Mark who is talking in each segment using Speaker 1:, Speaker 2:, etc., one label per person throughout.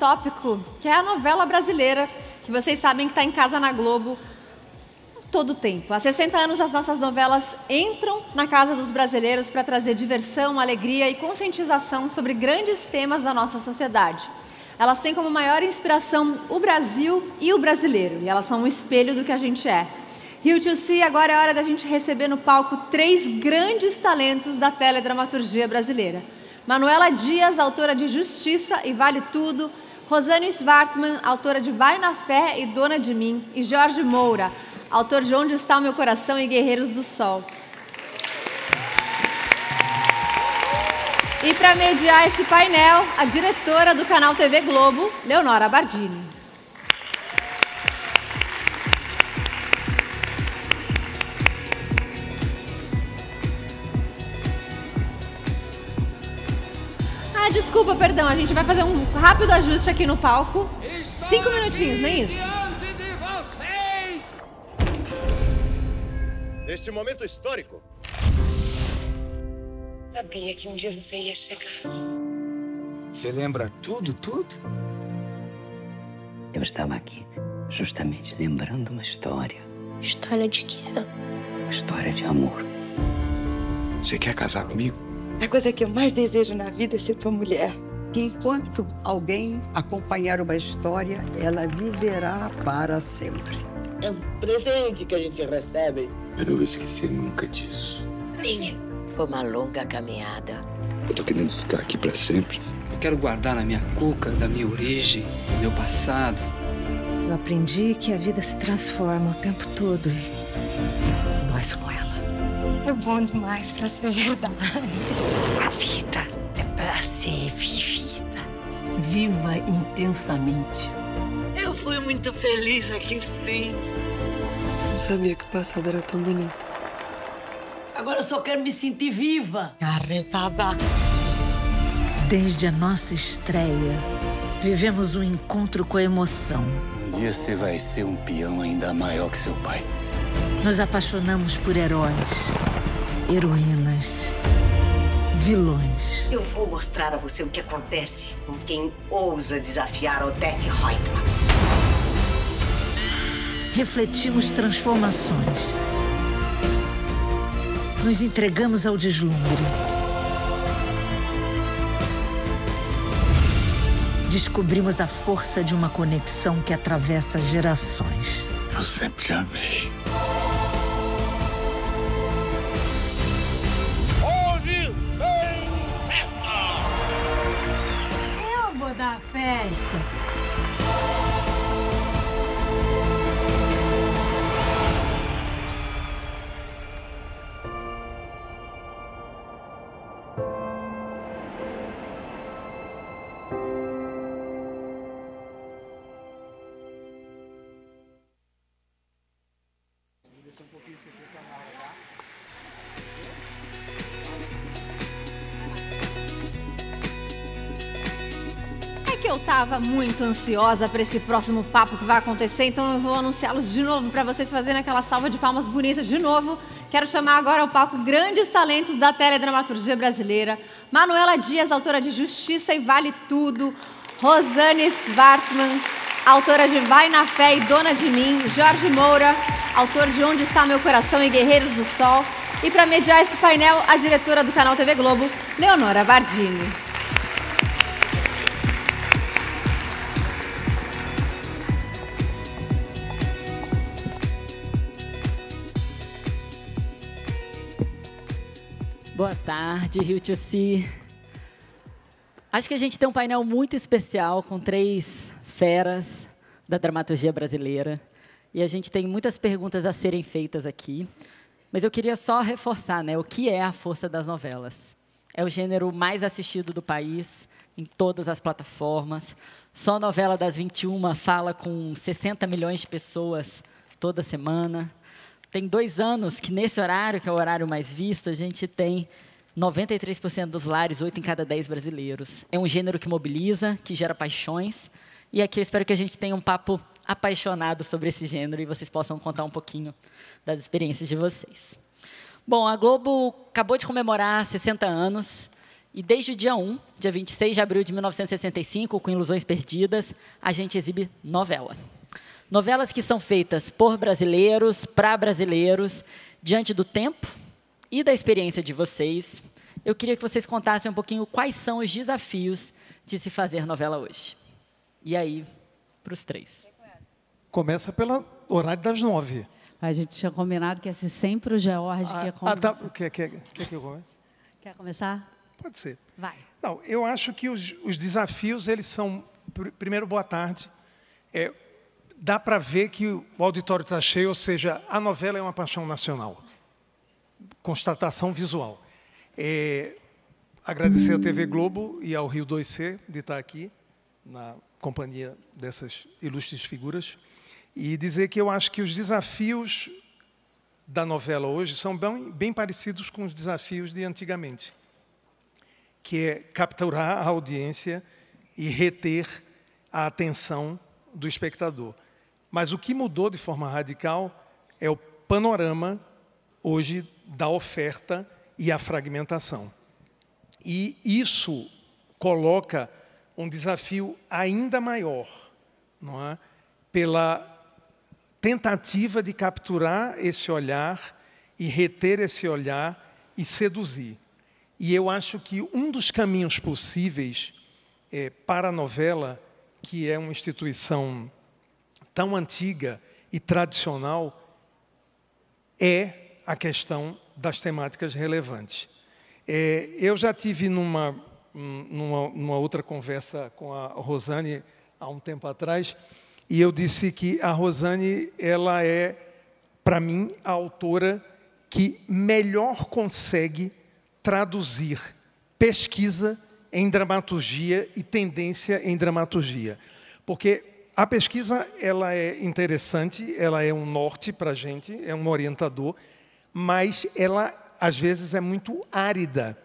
Speaker 1: tópico, que é a novela brasileira, que vocês sabem que está em casa na Globo todo o tempo. Há 60 anos as nossas novelas entram na casa dos brasileiros para trazer diversão, alegria e conscientização sobre grandes temas da nossa sociedade. Elas têm como maior inspiração o Brasil e o brasileiro, e elas são um espelho do que a gente é. Rio to See, agora é hora da gente receber no palco 3 grandes talentos da teledramaturgia brasileira. Manuela Dias, autora de Justiça e Vale Tudo, Rosane Svartman, autora de Vai na Fé e Dona de Mim, e Jorge Moura, autor de Onde Está o Meu Coração e Guerreiros do Sol. E para mediar esse painel, a diretora do canal TV Globo, Leonora Bardini. Desculpa, perdão, a gente vai fazer um rápido ajuste aqui no palco. 5 minutinhos, nem isso?
Speaker 2: Neste momento histórico.
Speaker 3: Sabia que um dia você ia chegar.
Speaker 4: Você lembra tudo?
Speaker 3: Eu estava aqui justamente lembrando uma história.
Speaker 5: História de quê?
Speaker 3: História de amor.
Speaker 4: Você quer casar comigo?
Speaker 6: A coisa que eu mais desejo na vida é ser tua mulher.
Speaker 7: Enquanto alguém acompanhar uma história, ela viverá para sempre.
Speaker 8: É um presente que a gente recebe.
Speaker 4: Eu não vou esquecer nunca disso.
Speaker 3: Foi uma longa caminhada.
Speaker 4: Eu tô querendo ficar aqui para sempre.
Speaker 9: Eu quero guardar na minha cuca da minha origem, do meu passado.
Speaker 10: Eu aprendi que a vida se transforma o tempo todo. Nós com ela.
Speaker 5: É bom demais pra ser verdade.
Speaker 3: A vida é para ser vivida.
Speaker 11: Viva intensamente.
Speaker 8: Eu fui muito feliz aqui, sim.
Speaker 5: Não sabia que o passado era tão bonito.
Speaker 11: Agora eu só quero me sentir viva.
Speaker 5: Arretada.
Speaker 10: Desde a nossa estreia, vivemos um encontro com a emoção.
Speaker 4: Um dia você vai ser um peão ainda maior que seu pai.
Speaker 10: Nos apaixonamos por heróis, heroínas, vilões.
Speaker 11: Eu vou mostrar a você o que acontece com quem ousa desafiar Odete Reutemann.
Speaker 10: Refletimos transformações. Nos entregamos ao deslumbre. Descobrimos a força de uma conexão que atravessa gerações.
Speaker 4: Eu sempre amei.
Speaker 8: Hoje tem festa!
Speaker 11: Eu vou dar festa.
Speaker 1: Eu estava muito ansiosa para esse próximo papo que vai acontecer, então eu vou anunciá-los de novo para vocês fazerem aquela salva de palmas bonita de novo. Quero chamar agora ao palco grandes talentos da teledramaturgia brasileira. Manuela Dias, autora de Justiça e Vale Tudo. Rosane Svartman, autora de Vai na Fé e Dona de Mim. Jorge Moura, autor de Onde Está Meu Coração e Guerreiros do Sol. E para mediar esse painel, a diretora do canal TV Globo, Leonora Bardini.
Speaker 12: Boa tarde, Rio to See. Acho que a gente tem um painel muito especial com 3 feras da dramaturgia brasileira. E a gente tem muitas perguntas a serem feitas aqui. Mas eu queria só reforçar, né, o que é a força das novelas. É o gênero mais assistido do país, em todas as plataformas. Só a novela das 21 fala com 60 milhões de pessoas toda semana. Tem 2 anos que, nesse horário, que é o horário mais visto, a gente tem 93% dos lares, 8 em cada 10 brasileiros. É um gênero que mobiliza, que gera paixões. E aqui eu espero que a gente tenha um papo apaixonado sobre esse gênero e vocês possam contar um pouquinho das experiências de vocês. Bom, a Globo acabou de comemorar 60 anos E desde o dia 1, dia 26 de abril de 1965, com Ilusões Perdidas, a gente exibe novela. Novelas que são feitas por brasileiros, para brasileiros, diante do tempo e da experiência de vocês. Eu queria que vocês contassem um pouquinho quais são os desafios de se fazer novela hoje. E aí, para os três.
Speaker 2: Começa pelo horário das 9.
Speaker 13: A gente tinha combinado que ia ser sempre o George que ia começar.
Speaker 2: Tá. Quer que eu comece?
Speaker 13: Quer começar?
Speaker 2: Pode ser.
Speaker 13: Vai.
Speaker 2: Não, eu acho que os desafios, eles são... Primeiro, boa tarde. Dá para ver que o auditório está cheio, ou seja, a novela é uma paixão nacional. Constatação visual. Agradecer à TV Globo e ao Rio 2C de estar aqui, na companhia dessas ilustres figuras, e dizer que eu acho que os desafios da novela hoje são bem parecidos com os desafios de antigamente, que é capturar a audiência e reter a atenção do espectador. Mas o que mudou de forma radical é o panorama, hoje, da oferta e a fragmentação. E isso coloca um desafio ainda maior, não é? Pela tentativa de capturar esse olhar e reter esse olhar e seduzir. E eu acho que um dos caminhos possíveis para a novela, que é uma instituição tão antiga e tradicional, é a questão das temáticas relevantes. Eu já tive numa outra conversa com a Rosane há um tempo atrás, e eu disse que a Rosane, ela é, para mim, a autora que melhor consegue traduzir pesquisa em dramaturgia e tendência em dramaturgia. Porque a pesquisa, ela é interessante, ela é um norte para a gente, é um orientador, mas ela, às vezes, é muito árida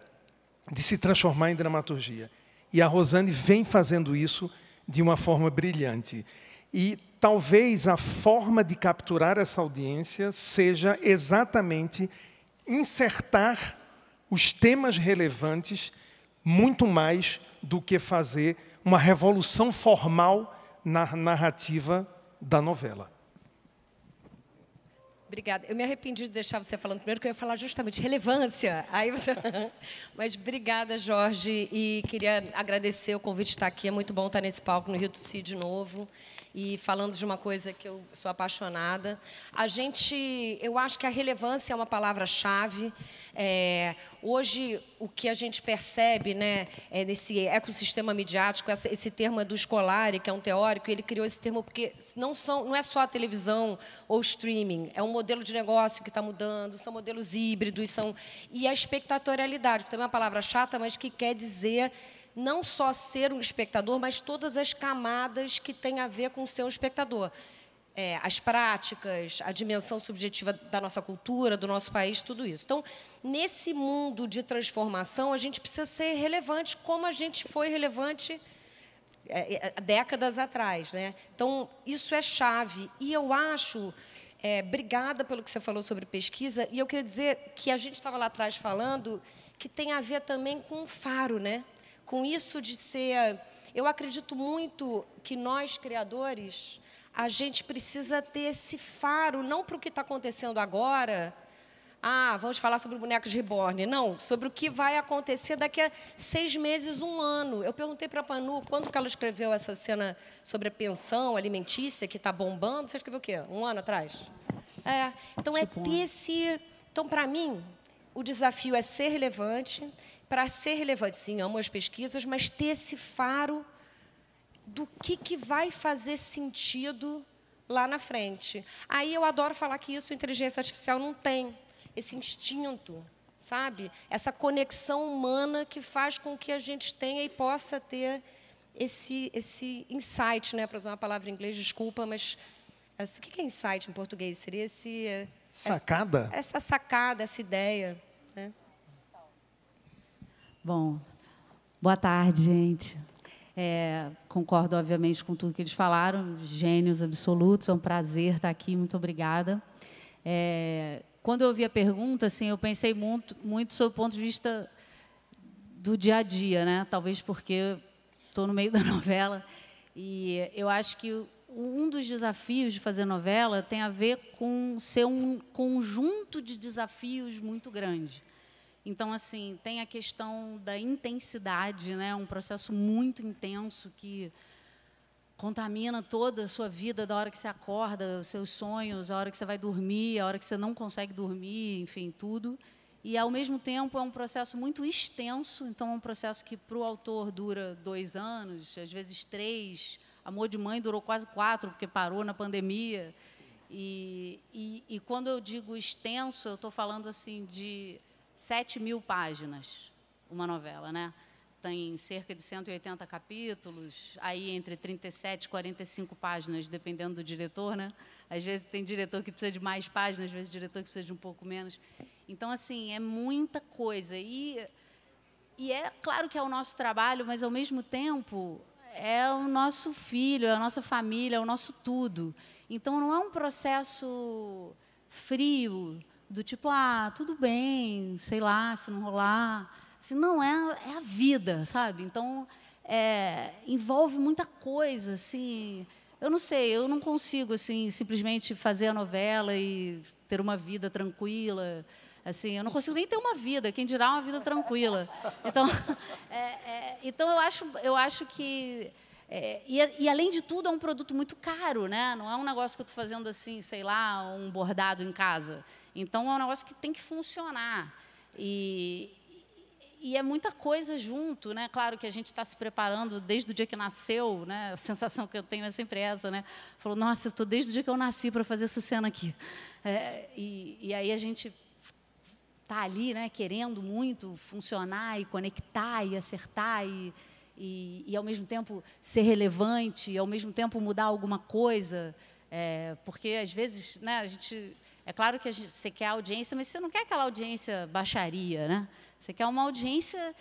Speaker 2: de se transformar em dramaturgia. E a Rosane vem fazendo isso de uma forma brilhante. E talvez a forma de capturar essa audiência seja exatamente insertar os temas relevantes muito mais do que fazer uma revolução formal na narrativa da novela.
Speaker 14: Obrigada. Eu me arrependi de deixar você falando primeiro, porque eu ia falar justamente relevância. Aí você... Mas obrigada, Jorge. E queria agradecer o convite de estar aqui. É muito bom estar nesse palco no Rio 2C de novo. E falando de uma coisa que eu sou apaixonada. Eu acho que a relevância é uma palavra-chave. Hoje, o que a gente percebe, né, nesse ecossistema midiático, esse termo é do Scolari, que é um teórico, ele criou esse termo porque não é só a televisão ou streaming, é um modelo de negócio que está mudando, são modelos híbridos, e a espectatorialidade, que também é uma palavra chata, mas que quer dizer não só ser um espectador, mas todas as camadas que têm a ver com ser um espectador. As práticas, a dimensão subjetiva da nossa cultura, do nosso país, tudo isso. Então, nesse mundo de transformação, a gente precisa ser relevante como a gente foi relevante décadas atrás, né? Então, isso é chave. E eu acho... obrigada pelo que você falou sobre pesquisa. E eu queria dizer que a gente estava lá atrás falando que tem a ver também com o faro, né? Com isso de ser... Eu acredito muito que nós, criadores, a gente precisa ter esse faro, não para o que está acontecendo agora. Vamos falar sobre bonecos reborn. Não, sobre o que vai acontecer daqui a 6 meses, 1 ano. Eu perguntei para a Panu, quando que ela escreveu essa cena sobre a pensão alimentícia, que está bombando? Você escreveu o quê? 1 ano atrás? Então, ter esse... Então, para mim, o desafio é ser relevante. Para ser relevante, sim, amo as pesquisas, mas ter esse faro do que vai fazer sentido lá na frente. Aí eu adoro falar que isso a inteligência artificial não tem. Esse instinto, sabe? Essa conexão humana que faz com que a gente tenha e possa ter esse insight, né? Para usar uma palavra em inglês, desculpa, mas o que é insight em português? Seria
Speaker 2: sacada?
Speaker 14: Essa sacada, essa ideia, né?
Speaker 13: Bom, boa tarde, gente. Concordo, obviamente, com tudo que eles falaram. Gênios absolutos, é um prazer estar aqui. Muito obrigada. Quando eu ouvi a pergunta, assim, eu pensei muito sobre o ponto de vista do dia a dia, né? Talvez porque estou no meio da novela. E eu acho que um dos desafios de fazer novela tem a ver com ser um conjunto de desafios muito grande. Então, assim, tem a questão da intensidade, né? Um processo muito intenso que contamina toda a sua vida, da hora que você acorda, os seus sonhos, a hora que você vai dormir, a hora que você não consegue dormir, enfim, tudo. E, ao mesmo tempo, é um processo muito extenso, então é um processo que, para o autor, dura 2 anos, às vezes 3. Amor de Mãe durou quase 4, porque parou na pandemia. E quando eu digo extenso, eu estou falando assim de 7.000 páginas, uma novela, né? Tem cerca de 180 capítulos, aí entre 37 e 45 páginas, dependendo do diretor, né? Às vezes tem diretor que precisa de mais páginas, às vezes diretor que precisa de um pouco menos. Então, assim, é muita coisa. E é claro que é o nosso trabalho, mas, ao mesmo tempo, é o nosso filho, é a nossa família, é o nosso tudo. Então, não é um processo frio, do tipo, tudo bem, sei lá, se não rolar. Assim, não, é a vida, sabe? Então, envolve muita coisa, assim. Eu não sei, eu não consigo, assim, simplesmente fazer a novela e ter uma vida tranquila. Assim, eu não consigo nem ter uma vida, quem dirá uma vida tranquila. Então, então eu acho que... E, além de tudo, é um produto muito caro, né? Não é um negócio que eu estou fazendo assim, sei lá, um bordado em casa. Então, é um negócio que tem que funcionar. E é muita coisa junto, né? Claro que a gente está se preparando desde o dia que nasceu, né? A sensação que eu tenho é sempre essa, né? Falou, nossa, eu estou desde o dia que eu nasci para fazer essa cena aqui. E aí a gente está ali, né? Querendo muito funcionar e conectar e acertar e ao mesmo tempo ser relevante, e ao mesmo tempo mudar alguma coisa, porque às vezes, né? A gente é claro que você quer audiência, mas você não quer aquela audiência baixaria, né? Você quer uma audiência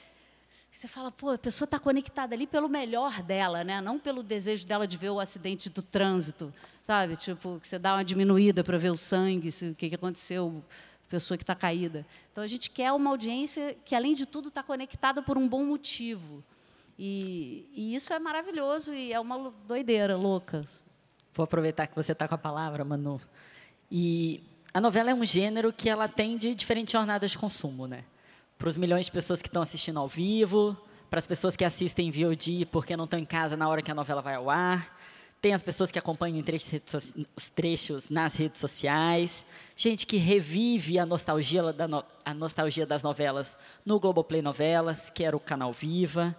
Speaker 13: que você fala, pô, a pessoa está conectada ali pelo melhor dela, né? Não pelo desejo dela de ver o acidente do trânsito, sabe? Tipo, que você dá uma diminuída para ver o sangue, o que aconteceu, a pessoa que está caída. Então, a gente quer uma audiência que, além de tudo, está conectada por um bom motivo. E isso é maravilhoso e é uma doideira, louca.
Speaker 12: Vou aproveitar que você está com a palavra, Manu. E a novela é um gênero que ela tem de diferentes jornadas de consumo, né? Para os milhões de pessoas que estão assistindo ao vivo, para as pessoas que assistem em VOD porque não estão em casa na hora que a novela vai ao ar, tem as pessoas que acompanham os trechos nas redes sociais, gente que revive a nostalgia das novelas no Globoplay Novelas, que era o canal Viva.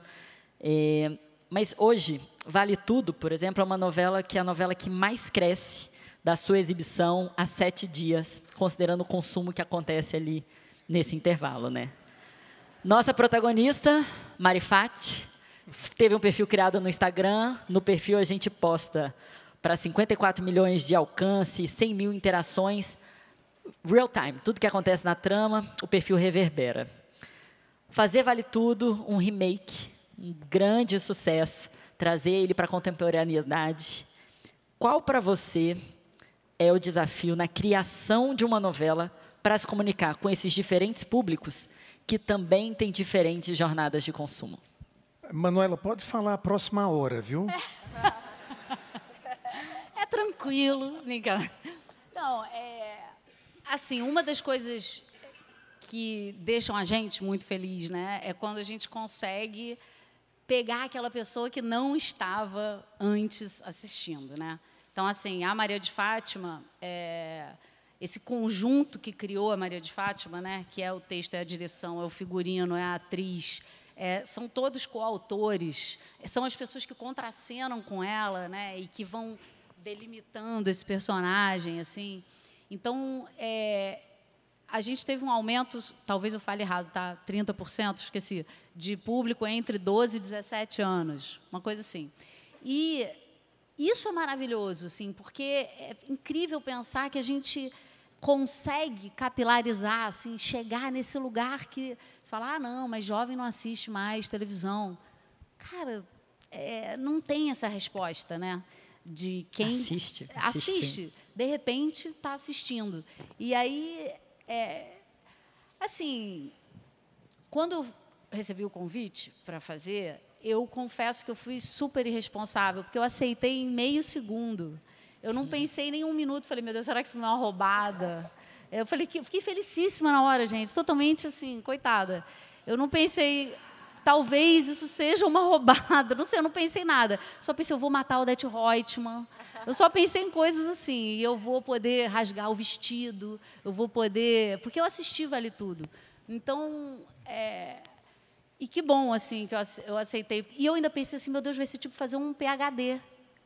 Speaker 12: Mas hoje, Vale Tudo, por exemplo, é uma novela que é a novela que mais cresce da sua exibição a 7 dias, considerando o consumo que acontece ali nesse intervalo, né? Nossa protagonista, Mari Fati, teve um perfil criado no Instagram. No perfil a gente posta para 54 milhões de alcance, 100 mil interações, real time, tudo que acontece na trama, o perfil reverbera. Fazer Vale Tudo, um remake, um grande sucesso, trazer ele para a contemporaneidade. Qual para você é o desafio na criação de uma novela para se comunicar com esses diferentes públicos que também têm diferentes jornadas de consumo?
Speaker 2: Manuela, pode falar a próxima hora, viu?
Speaker 13: É tranquilo, Nica. Não, assim, uma das coisas que deixam a gente muito feliz, né, é quando a gente consegue pegar aquela pessoa que não estava antes assistindo, né? Então, assim, a Maria de Fátima, esse conjunto que criou a Maria de Fátima, né, que é o texto, é a direção, é o figurino, é a atriz, são todos coautores, são as pessoas que contracenam com ela, né, e que vão delimitando esse personagem, assim. Então, a gente teve um aumento, talvez eu fale errado, tá? 30%, esqueci, de público entre 12 e 17 anos, uma coisa assim. E isso é maravilhoso, assim, porque é incrível pensar que a gente consegue capilarizar, assim, chegar nesse lugar que você fala, não, mas jovem não assiste mais televisão. Cara, não tem essa resposta, né? De quem assiste, de repente está assistindo. E aí, assim, quando recebi o convite para fazer, eu confesso que eu fui super irresponsável, porque eu aceitei em meio segundo. Eu não pensei nem um minuto, falei, meu Deus, será que isso não é uma roubada? Eu falei que fiquei felicíssima na hora, gente, totalmente assim, coitada. Eu não pensei, talvez isso seja uma roubada, não sei, eu não pensei nada. Só pensei, eu vou matar o Odete Roitman. Eu só pensei em coisas assim, eu vou poder rasgar o vestido, eu vou poder... Porque eu assisti Vale Tudo. Então, e que bom, assim, que eu aceitei. E eu ainda pensei assim, meu Deus, vai ser tipo fazer um PhD,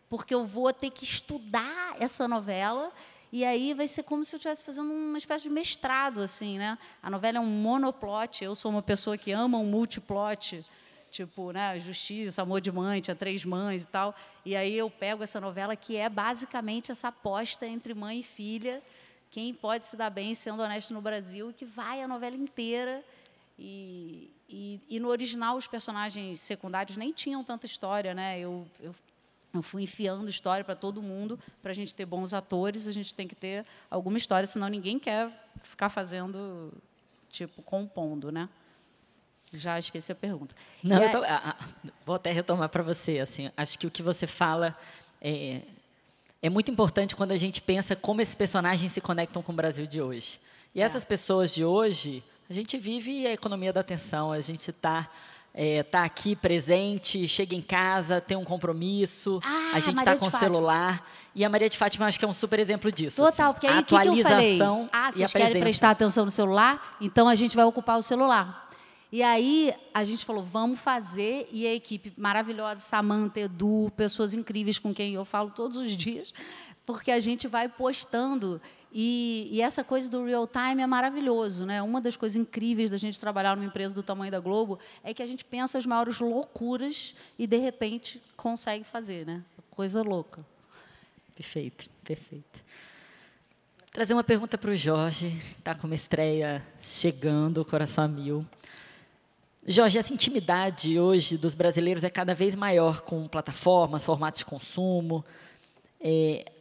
Speaker 13: porque eu vou ter que estudar essa novela, e aí vai ser como se eu estivesse fazendo uma espécie de mestrado, assim, né? A novela é um monoplot, eu sou uma pessoa que ama um multiplot, tipo, né, Justiça, Amor de Mãe, Tinha Três Mães e tal, e aí eu pego essa novela que é basicamente essa aposta entre mãe e filha, quem pode se dar bem sendo honesto no Brasil, que vai a novela inteira. E no original, os personagens secundários nem tinham tanta história, né? Eu fui enfiando história para todo mundo. Para a gente ter bons atores, a gente tem que ter alguma história, senão ninguém quer ficar fazendo, tipo, compondo, né? Já esqueci a pergunta.
Speaker 12: Não, vou até retomar para você. Assim, acho que o que você fala é muito importante quando a gente pensa como esses personagens se conectam com o Brasil de hoje. E essas pessoas de hoje, a gente vive a economia da atenção, a gente está aqui presente, chega em casa, tem um compromisso, a gente está com o celular. E a Maria de Fátima, acho que é um super exemplo disso.
Speaker 13: Total,
Speaker 12: assim,
Speaker 13: porque aí
Speaker 12: a
Speaker 13: o que eu falei?
Speaker 12: vocês
Speaker 13: querem prestar atenção no celular? Então, a gente vai ocupar o celular. E aí, a gente falou, vamos fazer, e a equipe maravilhosa, Samantha, Edu, pessoas incríveis com quem eu falo todos os dias, porque a gente vai postando, e essa coisa do real time é maravilhoso, né? Uma das coisas incríveis da gente trabalhar numa empresa do tamanho da Globo é que a gente pensa as maiores loucuras e, de repente, consegue fazer, né? Coisa louca.
Speaker 12: Perfeito, perfeito. Vou trazer uma pergunta para o Jorge, está com uma estreia chegando, coração a mil. Jorge, essa intimidade hoje dos brasileiros é cada vez maior com plataformas, formatos de consumo,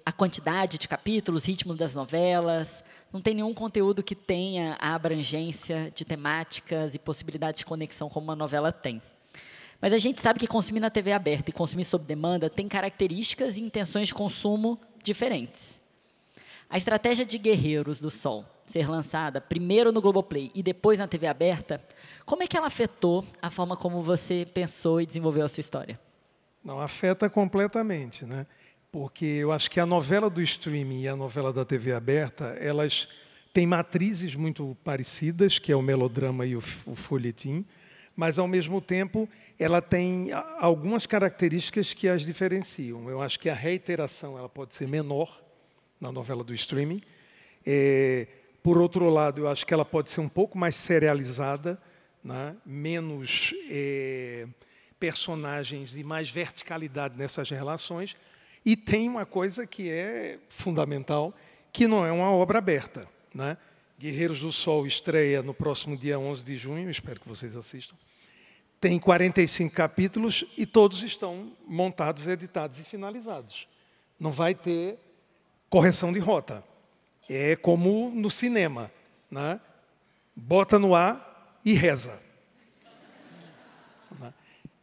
Speaker 12: a quantidade de capítulos, ritmo das novelas. Não tem nenhum conteúdo que tenha a abrangência de temáticas e possibilidades de conexão como uma novela tem. Mas a gente sabe que consumir na TV aberta e consumir sob demanda tem características e intenções de consumo diferentes. A estratégia de Guerreiros do Sol ser lançada primeiro no Globoplay e depois na TV aberta, como é que ela afetou a forma como você pensou e desenvolveu a sua história?
Speaker 2: Não, afeta completamente, né? Porque eu acho que a novela do streaming e a novela da TV aberta, elas têm matrizes muito parecidas, que é o melodrama e o folhetim, mas, ao mesmo tempo, ela tem algumas características que as diferenciam. Eu acho que a reiteração ela pode ser menor na novela do streaming. Por outro lado, eu acho que ela pode ser um pouco mais serializada, né? Menos personagens e mais verticalidade nessas relações. E tem uma coisa que é fundamental, que não é uma obra aberta, né? Guerreiros do Sol estreia no próximo dia 11 de junho, espero que vocês assistam. Tem 45 capítulos e todos estão montados, editados e finalizados. Não vai ter correção de rota. É como no cinema, né? Bota no ar e reza.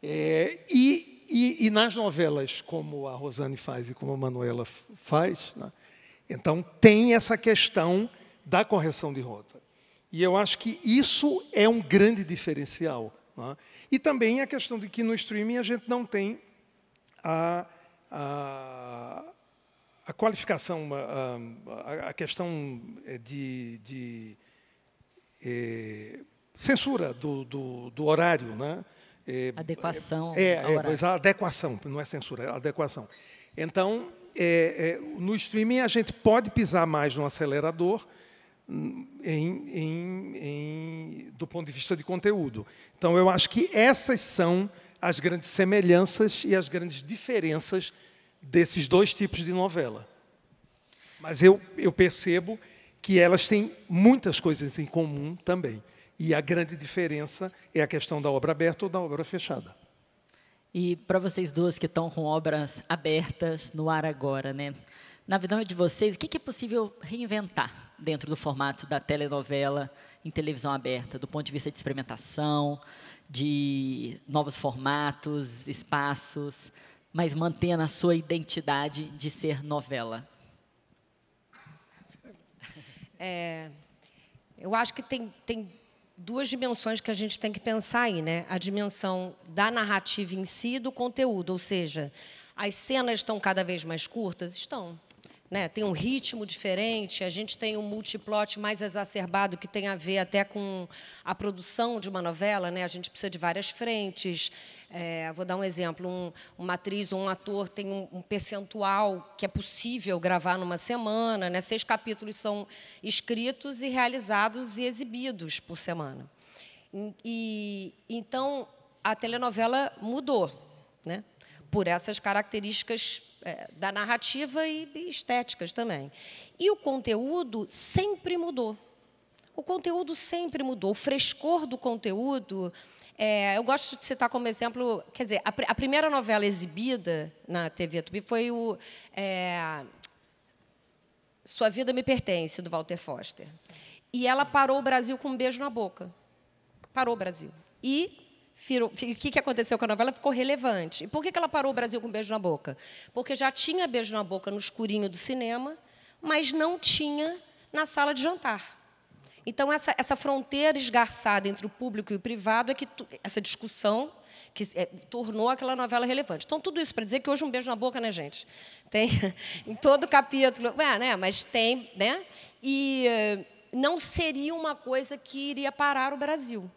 Speaker 2: E nas novelas, como a Rosane faz e como a Manuela faz, né? Então tem essa questão da correção de rota. E eu acho que isso é um grande diferencial, né? E também a questão de que no streaming a gente não tem a qualificação, a questão de censura do horário, né?
Speaker 12: Adequação.
Speaker 2: A adequação, não é censura, é adequação. Então, no streaming, a gente pode pisar mais no acelerador do ponto de vista de conteúdo. Então, eu acho que essas são as grandes semelhanças e as grandes diferenças desses dois tipos de novela. Mas eu percebo que elas têm muitas coisas em comum também. E a grande diferença é a questão da obra aberta ou da obra fechada.
Speaker 12: E para vocês duas que estão com obras abertas no ar agora, né? na visão de vocês, o que é possível reinventar dentro do formato da telenovela em televisão aberta, do ponto de vista de experimentação, de novos formatos, espaços, mas mantendo a sua identidade de ser novela?
Speaker 14: Eu acho que tem duas dimensões que a gente tem que pensar aí, né? A dimensão da narrativa em si e do conteúdo, ou seja, as cenas estão cada vez mais curtas? Estão. Né? Tem um ritmo diferente, a gente tem um multiplot mais exacerbado que tem a ver até com a produção de uma novela, né? A gente precisa de várias frentes. Vou dar um exemplo, uma atriz ou um ator tem um percentual que é possível gravar numa semana, né? 6 capítulos são escritos e realizados e exibidos por semana. Então, a telenovela mudou, né? Por essas características da narrativa e estéticas também. E o conteúdo sempre mudou. O conteúdo sempre mudou. O frescor do conteúdo... eu gosto de citar como exemplo... Quer dizer, a primeira novela exibida na TV Tupi foi Sua Vida Me Pertence, do Walter Foster. E ela parou o Brasil com um beijo na boca. Parou o Brasil. E... o que aconteceu com a novela? Ficou relevante. E por que ela parou o Brasil com um beijo na boca? Porque já tinha beijo na boca no escurinho do cinema, mas não tinha na sala de jantar. Então, essa fronteira esgarçada entre o público e o privado é que essa discussão que tornou aquela novela relevante. Então, tudo isso para dizer que hoje um beijo na boca, né, gente? Tem em todo capítulo, né? Mas tem, né? E não seria uma coisa que iria parar o Brasil.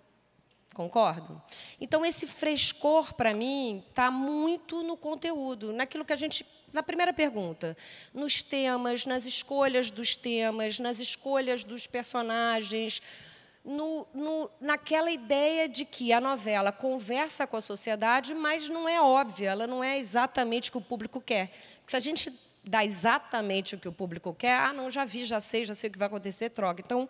Speaker 14: Concordo? Então, esse frescor, para mim, está muito no conteúdo, naquilo que a gente... Na primeira pergunta, nos temas, nas escolhas dos temas, nas escolhas dos personagens, naquela ideia de que a novela conversa com a sociedade, mas não é óbvia, ela não é exatamente o que o público quer. Porque se a gente dá exatamente o que o público quer, não, já vi, já sei o que vai acontecer, troca. Então...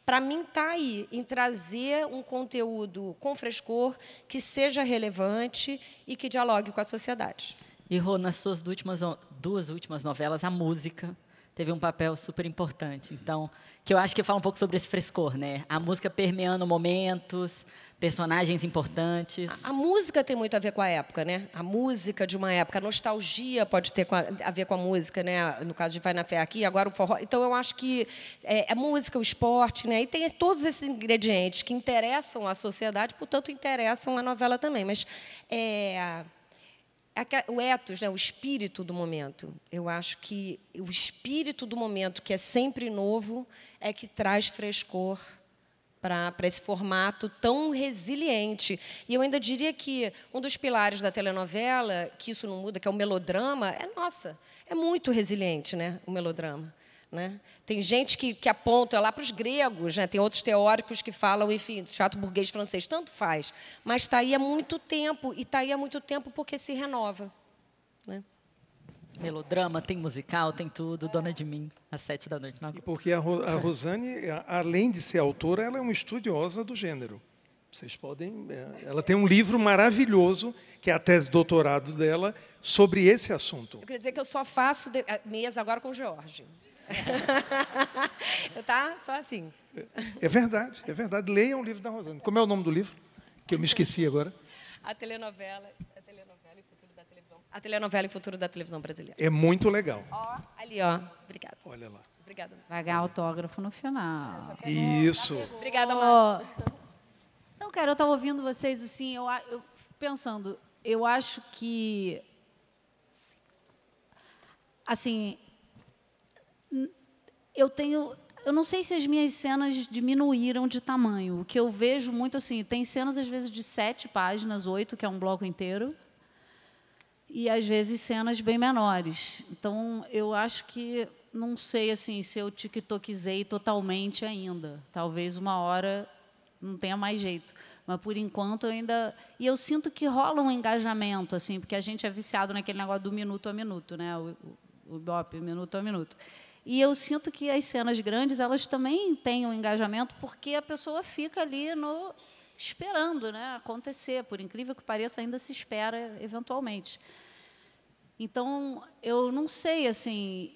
Speaker 14: para mim, está aí, em trazer um conteúdo com frescor, que seja relevante e que dialogue com a sociedade.
Speaker 12: E, Rô, nas suas duas últimas novelas, a música teve um papel super importante. Então, que eu acho que fala um pouco sobre esse frescor, né? A música permeando momentos, personagens importantes.
Speaker 14: A música tem muito a ver com a época, né? A música de uma época, a nostalgia pode ter a ver com a música, né? No caso de Vai na Fé aqui, agora o forró. Então, eu acho que a música, o esporte, né? E tem todos esses ingredientes que interessam a sociedade, portanto, interessam a novela também. Mas o ethos, né? O espírito do momento. Eu acho que o espírito do momento, que é sempre novo, é que traz frescor para esse formato tão resiliente. E eu ainda diria que um dos pilares da telenovela, que isso não muda, que é o melodrama, é muito resiliente, né? O melodrama. Né? Tem gente que aponta lá para os gregos, né? Tem outros teóricos que falam, enfim, teatro burguês francês, tanto faz. Mas está aí há muito tempo, e está aí há muito tempo porque se renova. Né?
Speaker 12: Melodrama, tem musical, tem tudo, Dona de Mim, às 7 da noite.
Speaker 2: E porque a Rosane, além de ser autora, ela é uma estudiosa do gênero. Vocês podem... ela tem um livro maravilhoso, que é a tese de doutorado dela, sobre esse assunto.
Speaker 14: Eu queria dizer que eu só faço mesa agora com o Jorge. Só assim.
Speaker 2: É verdade, é verdade. Leiam o livro da Rosane. Como é o nome do livro? Que eu me esqueci agora.
Speaker 14: A telenovela e futuro da televisão. A telenovela e futuro da televisão brasileira.
Speaker 2: É muito legal.
Speaker 14: Ali, ó. Obrigada.
Speaker 2: Olha lá.
Speaker 14: Obrigada.
Speaker 13: Vai ganhar autógrafo no final.
Speaker 2: Isso.
Speaker 14: Obrigada, Mar.
Speaker 13: Não, cara, eu estava ouvindo vocês assim, eu pensando, eu acho que, assim, eu não sei se as minhas cenas diminuíram de tamanho. O que eu vejo muito, assim, tem cenas, às vezes, de 7 páginas, 8, que é um bloco inteiro, e, às vezes, cenas bem menores. Então, eu acho que, não sei, assim, se eu tiktokizei totalmente ainda. Talvez uma hora não tenha mais jeito. Mas, por enquanto, eu ainda... E eu sinto que rola um engajamento, assim, porque a gente é viciado naquele negócio do minuto a minuto, né? O Ibope, minuto a minuto. E eu sinto que as cenas grandes, elas também têm um engajamento, porque a pessoa fica ali esperando, né, acontecer. Por incrível que pareça, ainda se espera eventualmente. Então, eu não sei, assim,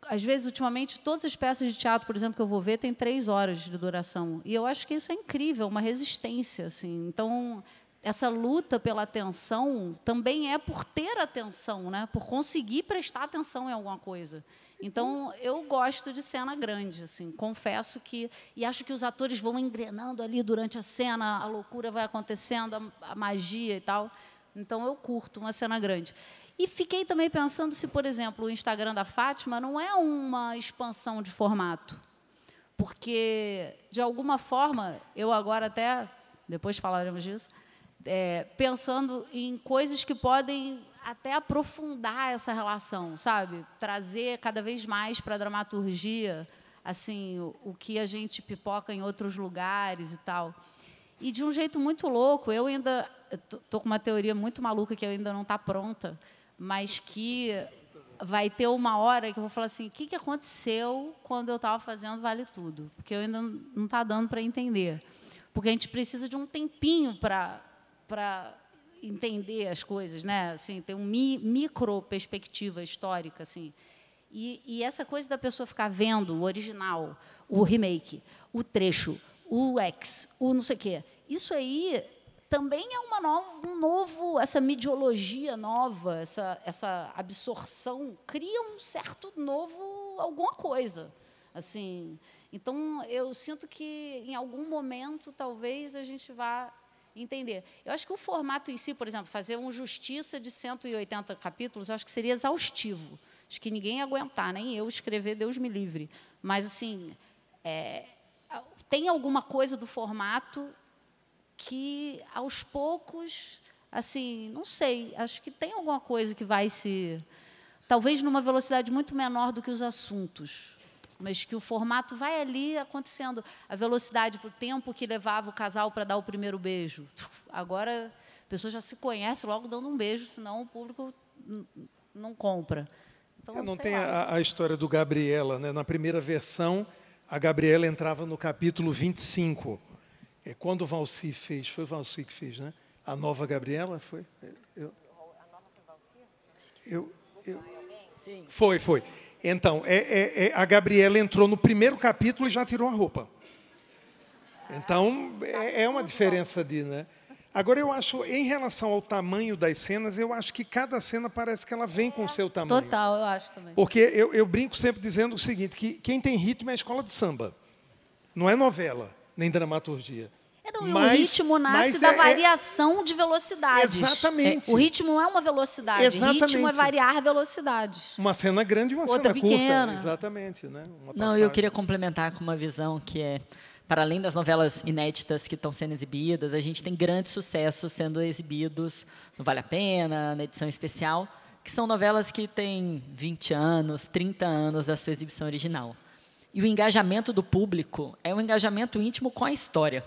Speaker 13: às vezes, ultimamente, todas as peças de teatro, por exemplo, que eu vou ver, tem 3 horas de duração. E eu acho que isso é incrível, uma resistência, assim. Então, essa luta pela atenção também é por ter atenção, né? Por conseguir prestar atenção em alguma coisa. Então, eu gosto de cena grande, assim, confesso que... E acho que os atores vão engrenando ali durante a cena, a loucura vai acontecendo, a magia e tal. Então, eu curto uma cena grande. E fiquei também pensando se, por exemplo, o Instagram da Fátima não é uma expansão de formato. Porque, de alguma forma, eu agora até, depois falaremos disso, pensando em coisas que podem até aprofundar essa relação, sabe? Trazer cada vez mais para a dramaturgia, assim, o que a gente pipoca em outros lugares e tal. E de um jeito muito louco, eu ainda estou com uma teoria muito maluca que ainda não está pronta, mas que vai ter uma hora que eu vou falar assim, o que aconteceu quando eu estava fazendo Vale Tudo? Porque eu ainda não está dando para entender. Porque a gente precisa de um tempinho para entender as coisas, né? Assim, ter uma micro perspectiva histórica, assim. E essa coisa da pessoa ficar vendo o original, o remake, o trecho, o X, o não sei o quê, isso aí também é essa midiologia nova, essa absorção cria um certo novo alguma coisa, assim. Então eu sinto que em algum momento talvez a gente vá entender. Eu acho que o formato em si, por exemplo, fazer um Justiça de 180 capítulos, eu acho que seria exaustivo. Acho que ninguém ia aguentar, nem eu escrever, Deus me livre. Mas, assim, tem alguma coisa do formato que, aos poucos, assim, não sei, acho que tem alguma coisa que vai se... Talvez numa velocidade muito menor do que os assuntos, mas que o formato vai ali acontecendo. A velocidade para o tempo que levava o casal para dar o primeiro beijo. Agora, a pessoa já se conhece logo dando um beijo, senão o público não compra. Então,
Speaker 2: não tem a história do Gabriela, né? Na primeira versão, a Gabriela entrava no capítulo 25. Quando o Valci fez, foi o Valci que fez, né? A nova Gabriela, foi? A nova foi Valci? Sim. Foi. Então, a Gabriela entrou no primeiro capítulo e já tirou a roupa. Então, é uma diferença né? Agora, eu acho, em relação ao tamanho das cenas, eu acho que cada cena parece que ela vem com o seu tamanho.
Speaker 13: Total, eu acho também.
Speaker 2: Porque eu brinco sempre dizendo o seguinte, que quem tem ritmo é a escola de samba. Não é novela, nem dramaturgia.
Speaker 13: O ritmo nasce da variação de velocidades.
Speaker 2: Exatamente.
Speaker 13: O ritmo não é uma velocidade.
Speaker 2: Exatamente.
Speaker 13: O ritmo é variar velocidades.
Speaker 2: Uma cena grande e uma
Speaker 13: outra
Speaker 2: cena
Speaker 13: pequena.
Speaker 2: Curta. Exatamente. Né?
Speaker 12: Não, eu queria complementar com uma visão que para além das novelas inéditas que estão sendo exibidas, a gente tem grandes sucessos sendo exibidos no Vale a Pena, na edição especial, que são novelas que têm 20 anos, 30 anos da sua exibição original. E o engajamento do público é um engajamento íntimo com a história.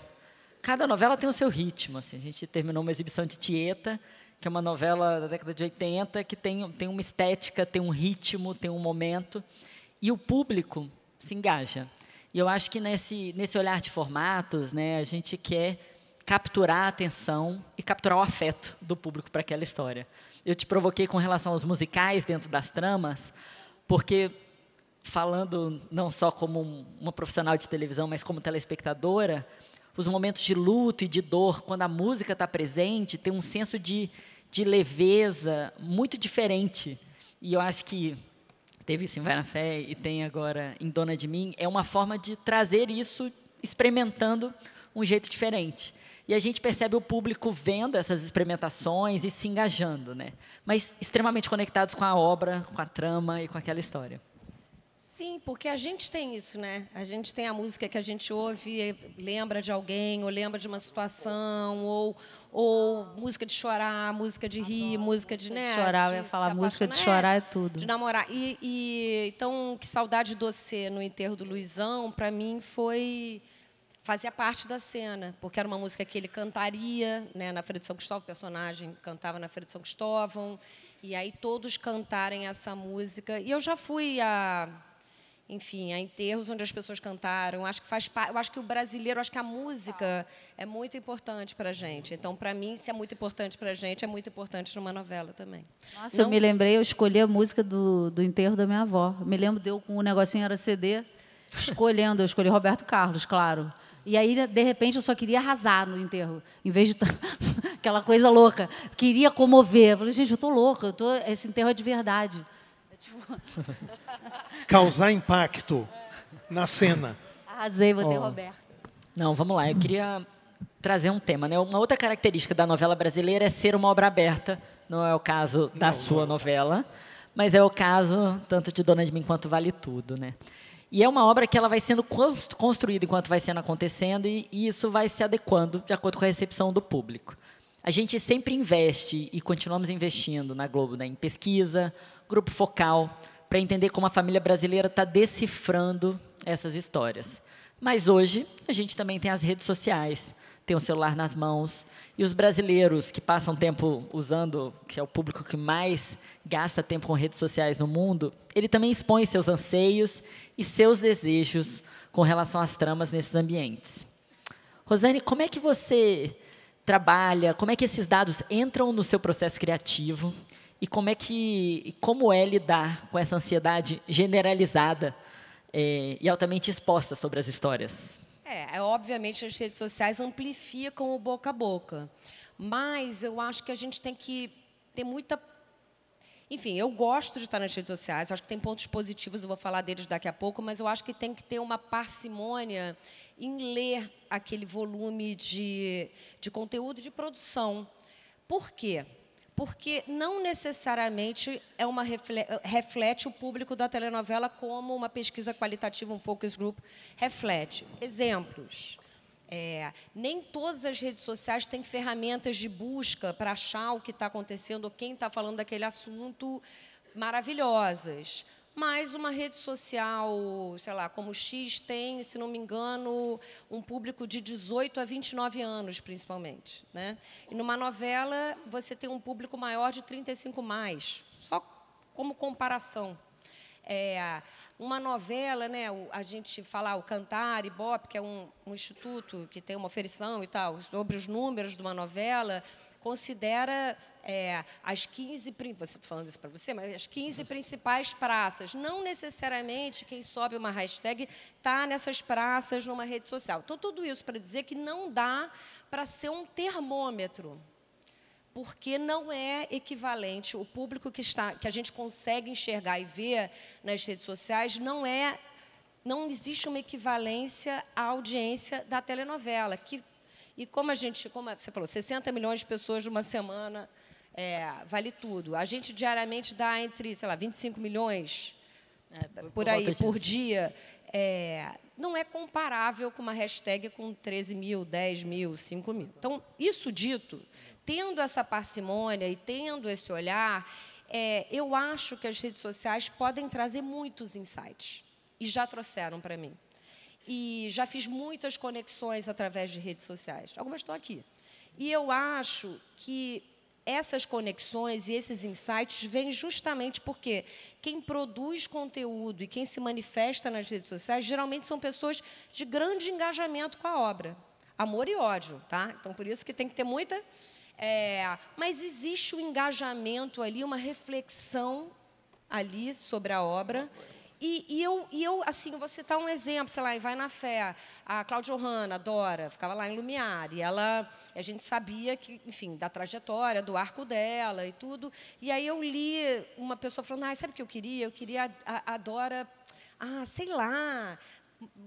Speaker 12: Cada novela tem o seu ritmo. Assim. A gente terminou uma exibição de Tieta, que é uma novela da década de 80, que tem uma estética, tem um ritmo, tem um momento. E o público se engaja. E eu acho que nesse olhar de formatos, né, a gente quer capturar a atenção e capturar o afeto do público para aquela história. Eu te provoquei com relação aos musicais dentro das tramas, porque, falando não só como uma profissional de televisão, mas como telespectadora, os momentos de luto e de dor, quando a música está presente, tem um senso de leveza muito diferente. E eu acho que teve isso em Vai na Fé e tem agora em Dona de Mim, é uma forma de trazer isso experimentando um jeito diferente. E a gente percebe o público vendo essas experimentações e se engajando, né? Mas extremamente conectados com a obra, com a trama e com aquela história.
Speaker 14: Sim, porque a gente tem isso, né? A gente tem a música que a gente ouve, lembra de alguém, ou lembra de uma situação, ou música de chorar, música de rir, música de, né?
Speaker 13: Chorar, eu ia falar, música de chorar é tudo.
Speaker 14: De namorar. Então, Que Saudade Doce no enterro do Luizão, para mim, fazia parte da cena, porque era uma música que ele cantaria, né, na Feira de São Cristóvão, o personagem cantava na Feira de São Cristóvão, e aí todos cantarem essa música. E eu já fui enfim, a enterros onde as pessoas cantaram. Acho que eu acho que o brasileiro, acho que a música é muito importante para a gente. Então, para mim, se é muito importante para a gente, é muito importante numa novela também.
Speaker 13: Nossa, eu me lembrei, eu escolhi a música do enterro da minha avó. Me lembro, deu com o negocinho, era CD, eu escolhi Roberto Carlos, claro. E aí, de repente, eu só queria arrasar no enterro, em vez de aquela coisa louca. Queria comover. Eu falei, gente, eu tô louca, esse enterro é de verdade.
Speaker 2: Causar impacto na cena.
Speaker 13: Arrasei, botei Roberto.
Speaker 12: Não, vamos lá. Eu queria trazer um tema, né? Uma outra característica da novela brasileira é ser uma obra aberta. Não é o caso da sua novela, mas é o caso tanto de Dona de Mim quanto Vale Tudo, né? E é uma obra que ela vai sendo construída enquanto vai sendo acontecendo e isso vai se adequando de acordo com a recepção do público. A gente sempre investe e continuamos investindo na Globo, né, em pesquisa, grupo focal, para entender como a família brasileira está decifrando essas histórias. Mas hoje a gente também tem as redes sociais, tem o celular nas mãos, e os brasileiros que passam tempo usando, que é o público que mais gasta tempo com redes sociais no mundo, ele também expõe seus anseios e seus desejos com relação às tramas nesses ambientes. Rosane, como é que você trabalha, como é que esses dados entram no seu processo criativo e como é lidar com essa ansiedade generalizada e altamente exposta sobre as histórias?
Speaker 14: Obviamente, as redes sociais amplificam o boca a boca, mas eu acho que a gente tem que ter muita... Enfim, eu gosto de estar nas redes sociais, acho que tem pontos positivos, eu vou falar deles daqui a pouco, mas eu acho que tem que ter uma parcimônia em ler aquele volume de conteúdo de produção. Por quê? Porque não necessariamente reflete o público da telenovela como uma pesquisa qualitativa, um focus group reflete. Exemplos. Nem todas as redes sociais têm ferramentas de busca para achar o que está acontecendo ou quem está falando daquele assunto maravilhosas. Mas uma rede social, sei lá, como o X, tem, se não me engano, um público de 18 a 29 anos, principalmente, né? E numa novela, você tem um público maior de 35 mais, só como comparação. Uma novela, né, a gente fala o Cantar, Ibope, que é um instituto que tem uma oferição e tal, sobre os números de uma novela, considera as 15... Você está falando isso para você, mas as 15 principais praças. Não necessariamente quem sobe uma hashtag está nessas praças numa rede social. Então, tudo isso para dizer que não dá para ser um termômetro, porque não é equivalente. O público que a gente consegue enxergar e ver nas redes sociais não existe uma equivalência à audiência da telenovela, e como você falou, 60 milhões de pessoas numa semana, vale tudo. A gente diariamente dá entre, sei lá, 25 milhões por aí, por dia. Não é comparável com uma hashtag com 13 mil, 10 mil, 5 mil. Então, isso dito, tendo essa parcimônia e tendo esse olhar, eu acho que as redes sociais podem trazer muitos insights. E já trouxeram para mim. E já fiz muitas conexões através de redes sociais. Algumas estão aqui. E eu acho que essas conexões e esses insights vêm justamente porque quem produz conteúdo e quem se manifesta nas redes sociais geralmente são pessoas de grande engajamento com a obra. Amor e ódio, tá? Então, por isso que tem que ter muita... mas existe um engajamento ali, uma reflexão ali sobre a obra. E eu, assim, vou citar um exemplo, sei lá, em Vai na Fé, a Cláudia Hanna, a Dora, ficava lá em Lumiar, e a gente sabia que, enfim, da trajetória, do arco dela e tudo. E aí eu li uma pessoa falando, sabe o que eu queria? Eu queria a Dora, sei lá,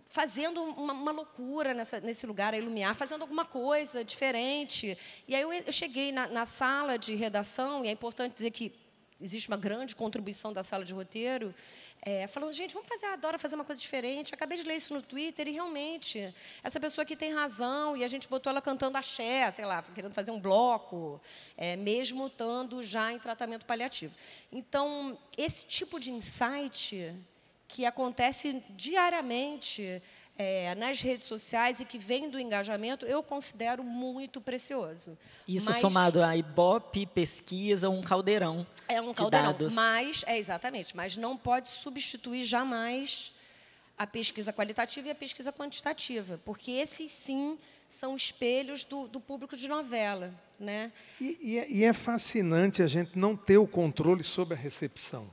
Speaker 14: fazendo uma loucura nesse lugar, aí, Lumiar, fazendo alguma coisa diferente. E aí eu cheguei na sala de redação, e é importante dizer que existe uma grande contribuição da sala de roteiro, falando, gente, vamos fazer a Dora fazer uma coisa diferente. Acabei de ler isso no Twitter e, realmente, essa pessoa aqui tem razão. E a gente botou ela cantando axé, sei lá, querendo fazer um bloco, mesmo estando já em tratamento paliativo. Então, esse tipo de insight que acontece diariamente nas redes sociais e que vem do engajamento, eu considero muito precioso.
Speaker 12: Isso somado a Ibope, pesquisa, um caldeirão
Speaker 14: um caldeirão,
Speaker 12: de dados.
Speaker 14: Exatamente, mas não pode substituir jamais a pesquisa qualitativa e a pesquisa quantitativa, porque esses, sim, são espelhos do público de novela, né?
Speaker 2: E é fascinante a gente não ter o controle sobre a recepção,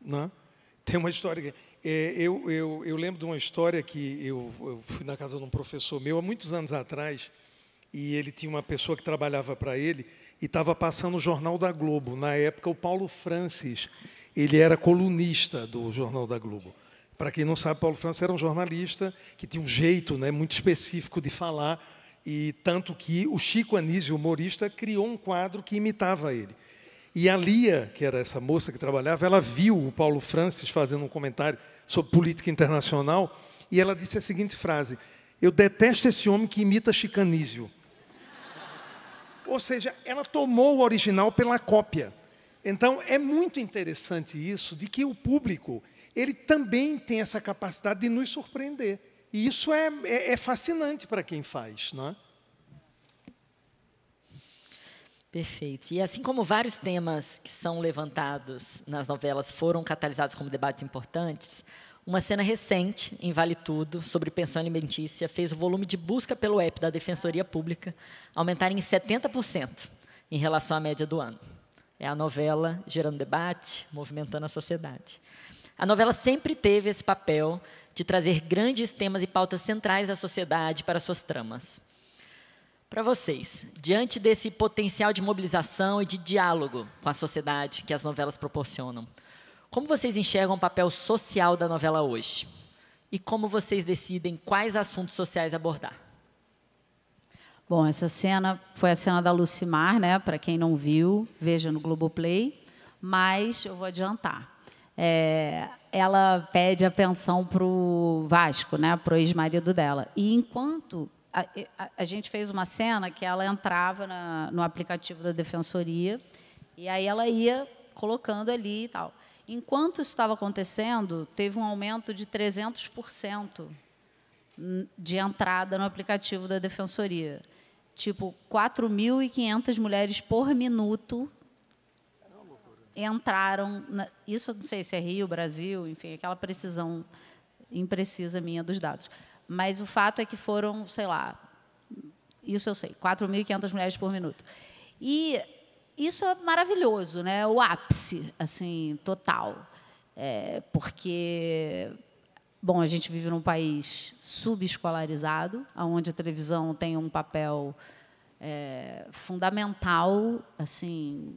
Speaker 2: né? Tem uma história... Eu lembro de uma história que eu fui na casa de um professor meu há muitos anos atrás, e ele tinha uma pessoa que trabalhava para ele e estava passando o Jornal da Globo. Na época, o Paulo Francis, ele era colunista do Jornal da Globo. Para quem não sabe, Paulo Francis era um jornalista que tinha um jeito, né, muito específico de falar, e tanto que o Chico Anísio, humorista, criou um quadro que imitava ele. E a Lia, que era essa moça que trabalhava, ela viu o Paulo Francis fazendo um comentário sobre política internacional, e ela disse a seguinte frase: eu detesto esse homem que imita Chico Anísio. Ou seja, ela tomou o original pela cópia. Então, é muito interessante isso, de que o público ele também tem essa capacidade de nos surpreender. E isso é fascinante para quem faz, não é?
Speaker 12: Perfeito. E assim como vários temas que são levantados nas novelas foram catalisados como debates importantes, uma cena recente, em Vale Tudo, sobre pensão alimentícia, fez o volume de busca pelo app da Defensoria Pública aumentar em 70% em relação à média do ano. É a novela gerando debate, movimentando a sociedade. A novela sempre teve esse papel de trazer grandes temas e pautas centrais da sociedade para suas tramas. Para vocês, diante desse potencial de mobilização e de diálogo com a sociedade que as novelas proporcionam, como vocês enxergam o papel social da novela hoje? E como vocês decidem quais assuntos sociais abordar?
Speaker 13: Bom, essa cena foi a cena da Lucimar, né? Para quem não viu, veja no Globoplay, mas eu vou adiantar. Ela pede a pensão para o Vasco, né? Para o ex-marido dela. E enquanto... A gente fez uma cena que ela entrava no aplicativo da Defensoria e aí ela ia colocando ali e tal. Enquanto isso estava acontecendo, teve um aumento de 300% de entrada no aplicativo da Defensoria. Tipo, 4.500 mulheres por minuto entraram. Isso eu não sei se é Rio, Brasil, enfim, aquela precisão imprecisa minha dos dados. Mas o fato é que foram, sei lá, isso eu sei, 4.500 mulheres por minuto. E isso é maravilhoso, né? O ápice, assim, total. Porque, bom, a gente vive num país subescolarizado, onde a televisão tem um papel fundamental, assim.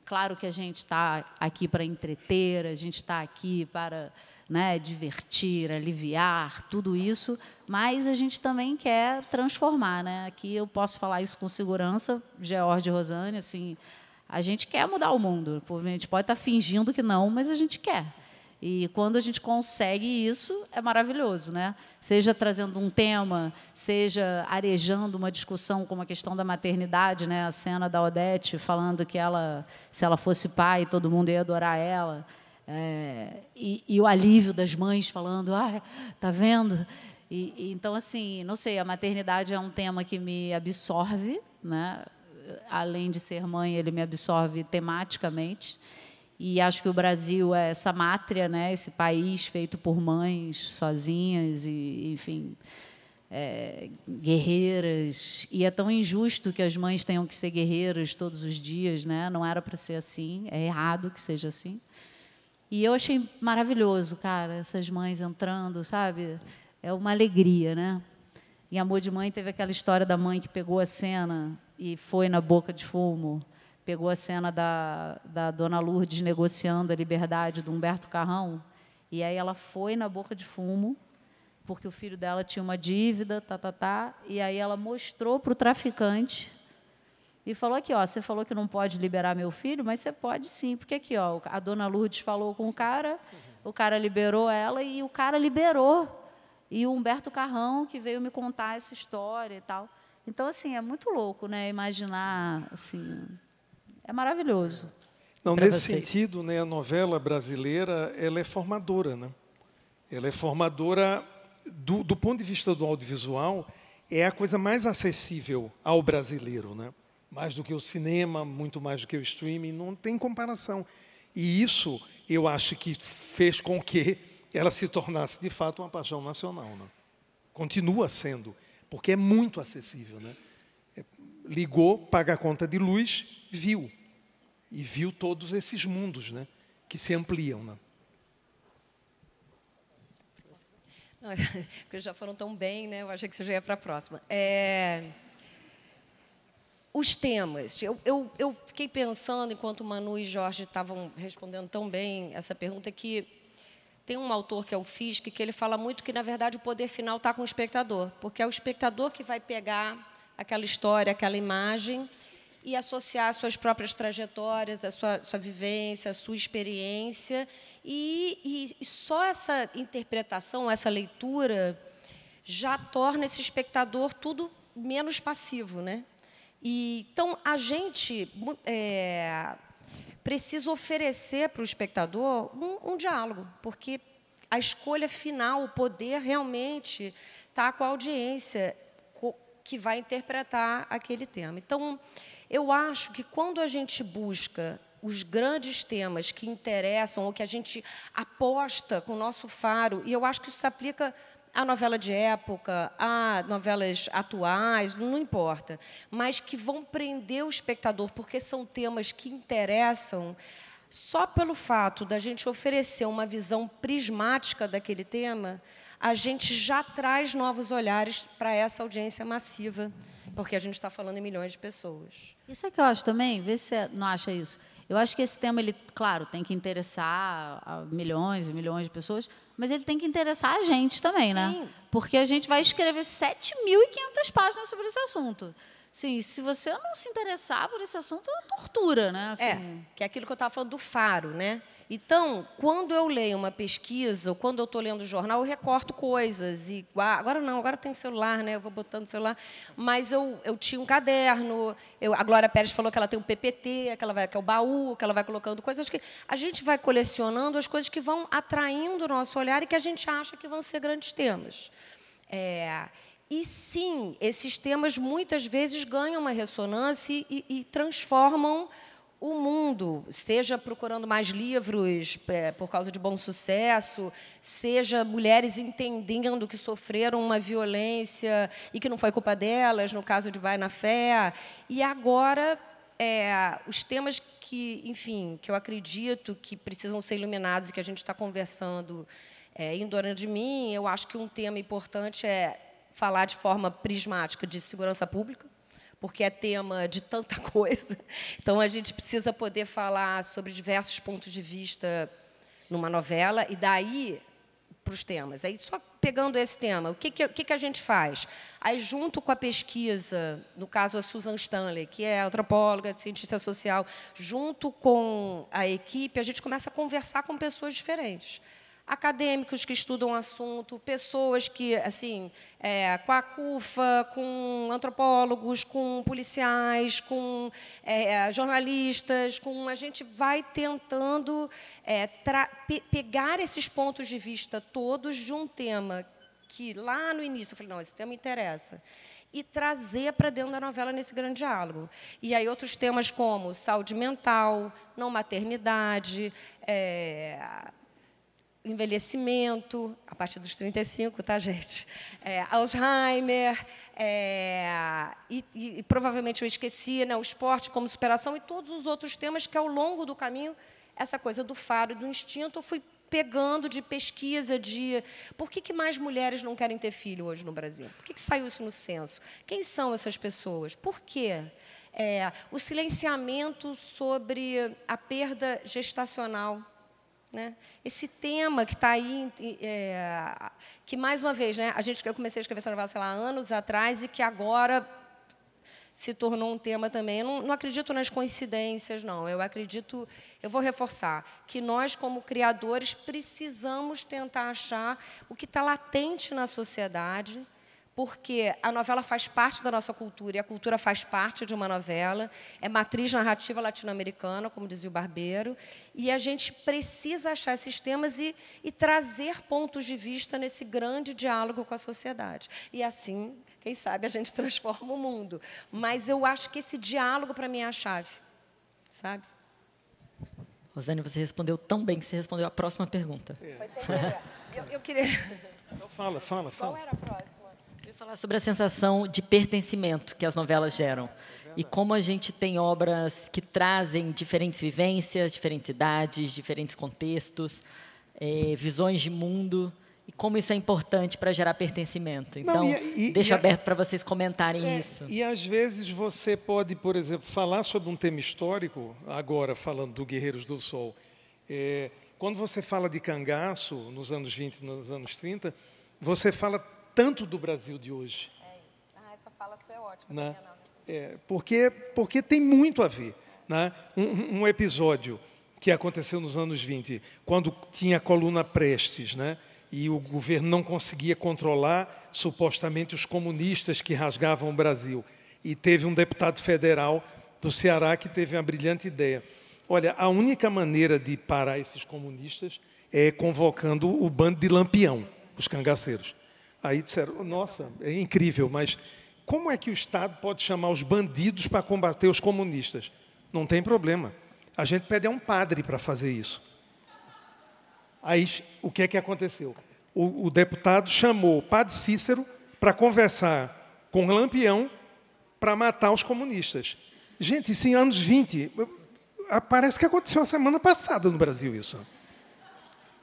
Speaker 13: Claro que a gente está aqui para entreter, a gente está aqui para... né, divertir, aliviar, tudo isso, mas a gente também quer transformar, né? Aqui eu posso falar isso com segurança, George e Rosane, assim, a gente quer mudar o mundo. A gente pode estar fingindo que não, mas a gente quer. E quando a gente consegue isso, é maravilhoso, né? Seja trazendo um tema, seja arejando uma discussão como a questão da maternidade, né? A cena da Odete falando que ela, se ela fosse pai, todo mundo ia adorar ela. E o alívio das mães falando, tá vendo? Então, assim, não sei, a maternidade é um tema que me absorve, né? Além de ser mãe, ele me absorve tematicamente. E acho que o Brasil é essa mátria, né? Esse país feito por mães sozinhas e, enfim, guerreiras. E é tão injusto que as mães tenham que ser guerreiras todos os dias, né? Não era para ser assim, é errado que seja assim. E eu achei maravilhoso, cara, essas mães entrando, sabe? É uma alegria, né? Em Amor de Mãe teve aquela história da mãe que pegou a cena e foi na Boca de Fumo, pegou a cena da Dona Lourdes negociando a liberdade do Humberto Carrão, e aí ela foi na Boca de Fumo, porque o filho dela tinha uma dívida, e aí ela mostrou para o traficante e falou aqui, ó, você falou que não pode liberar meu filho, mas você pode sim, porque aqui, ó, a Dona Lourdes falou com o cara liberou ela e o cara liberou. E o Humberto Carrão, que veio me contar essa história e tal. Então, assim, é muito louco, né? Imaginar, assim, é maravilhoso.
Speaker 2: Não, nesse sentido, né, a novela brasileira, ela é formadora, né? Ela é formadora do ponto de vista do audiovisual, é a coisa mais acessível ao brasileiro, né? Mais do que o cinema, muito mais do que o streaming, não tem comparação. E isso, eu acho que fez com que ela se tornasse, de fato, uma paixão nacional. Né? Continua sendo, porque é muito acessível. Né? Ligou, paga a conta de luz, viu. E viu todos esses mundos, né, que se ampliam. Né?
Speaker 14: Não, porque já foram tão bem, né? Eu achei que você já ia para a próxima. Os temas. Eu fiquei pensando, enquanto Manu e Jorge estavam respondendo tão bem essa pergunta, que tem um autor, que é o Fiske, que ele fala muito que, na verdade, o poder final está com o espectador, porque é o espectador que vai pegar aquela história, aquela imagem, e associar as suas próprias trajetórias, a sua vivência, a sua experiência. E só essa interpretação, essa leitura, já torna esse espectador tudo menos passivo. Né? Então, a gente precisa oferecer para o espectador um diálogo, porque a escolha final, o poder, realmente está com a audiência que vai interpretar aquele tema. Então, eu acho que, quando a gente busca os grandes temas que interessam, ou que a gente aposta com o nosso faro, e eu acho que isso se aplica à novela de época, a novelas atuais, não importa, mas que vão prender o espectador, porque são temas que interessam, só pelo fato da gente oferecer uma visão prismática daquele tema, a gente já traz novos olhares para essa audiência massiva, porque a gente está falando em milhões de pessoas.
Speaker 13: Isso é que eu acho também, vê se você não acha isso. Eu acho que esse tema, ele, claro, tem que interessar a milhões e milhões de pessoas, mas ele tem que interessar a gente também, né? Porque a gente vai escrever 7.500 páginas sobre esse assunto. Sim, se você não se interessar por esse assunto, é uma tortura, né? Assim,
Speaker 14: que é aquilo que eu estava falando do faro, né? Então, quando eu leio uma pesquisa, ou quando eu estou lendo o jornal, eu recorto coisas. E agora não, agora tem celular, né? Eu vou botando no celular. Mas eu tinha um caderno. A Glória Pérez falou que ela tem um PPT, que é o baú, que ela vai colocando coisas que a gente vai colecionando, as coisas que vão atraindo o nosso olhar e que a gente acha que vão ser grandes temas. E, sim, esses temas, muitas vezes, ganham uma ressonância e transformam o mundo, seja procurando mais livros por causa de bom sucesso, seja mulheres entendendo que sofreram uma violência e que não foi culpa delas, no caso de Vai na Fé. E agora, os temas que, enfim, que eu acredito que precisam ser iluminados e que a gente está conversando em torno de mim, eu acho que um tema importante é falar de forma prismática de segurança pública, porque é tema de tanta coisa. Então, a gente precisa poder falar sobre diversos pontos de vista numa novela, e daí para os temas. Aí, só pegando esse tema, o que a gente faz? Aí, junto com a pesquisa, no caso, a Susan Stanley, que é antropóloga, cientista social, junto com a equipe, a gente começa a conversar com pessoas diferentes. Acadêmicos que estudam o assunto, pessoas que, assim, com a CUFA, com antropólogos, com policiais, com jornalistas, a gente vai tentando pegar esses pontos de vista todos de um tema que, lá no início, eu falei, não, esse tema interessa, e trazer para dentro da novela nesse grande diálogo. E aí outros temas como saúde mental, não maternidade, envelhecimento, a partir dos 35, tá, gente? Alzheimer, e provavelmente eu esqueci, né, o esporte como superação e todos os outros temas que, ao longo do caminho, essa coisa do faro e do instinto, eu fui pegando de pesquisa de por que mais mulheres não querem ter filho hoje no Brasil? Por que saiu isso no censo? Quem são essas pessoas? Por quê? O silenciamento sobre a perda gestacional. Né? Esse tema que está aí, que, mais uma vez, né, eu comecei a escrever essa novela, sei lá, anos atrás, e que agora se tornou um tema também. Eu não acredito nas coincidências, não. Eu vou reforçar, que nós, como criadores, precisamos tentar achar o que está latente na sociedade, porque a novela faz parte da nossa cultura, e a cultura faz parte de uma novela, é matriz narrativa latino-americana, como dizia o Barbeiro, e a gente precisa achar esses temas e trazer pontos de vista nesse grande diálogo com a sociedade. E, assim, quem sabe, a gente transforma o mundo. Mas eu acho que esse diálogo, para mim, é a chave, sabe?
Speaker 12: Rosane, você respondeu tão bem que você respondeu a próxima pergunta.
Speaker 14: Eu queria...
Speaker 2: Então fala.
Speaker 14: Qual era a próxima?
Speaker 12: Eu ia falar sobre a sensação de pertencimento que as novelas geram. E como a gente tem obras que trazem diferentes vivências, diferentes idades, diferentes contextos, visões de mundo, e como isso é importante para gerar pertencimimento. Então, deixo aberto para vocês comentarem isso.
Speaker 2: E, às vezes, você pode, por exemplo, falar sobre um tema histórico, agora falando do Guerreiros do Sol. Quando você fala de cangaço, nos anos 20, nos anos 30, você fala tanto do Brasil de hoje.
Speaker 14: É isso. Essa fala sua é ótima.
Speaker 2: Né? Porque tem muito a ver. Né? Um episódio que aconteceu nos anos 20, quando tinha a coluna Prestes, né? E o governo não conseguia controlar, supostamente, os comunistas que rasgavam o Brasil. E teve um deputado federal do Ceará que teve uma brilhante ideia. Olha, a única maneira de parar esses comunistas é convocando o bando de Lampião, os cangaceiros. Aí disseram, nossa, é incrível, mas como é que o Estado pode chamar os bandidos para combater os comunistas? Não tem problema. A gente pede a um padre para fazer isso. Aí, o que é que aconteceu? O deputado chamou o padre Cícero para conversar com o Lampião para matar os comunistas. Gente, isso em anos 20, parece que aconteceu a semana passada no Brasil isso.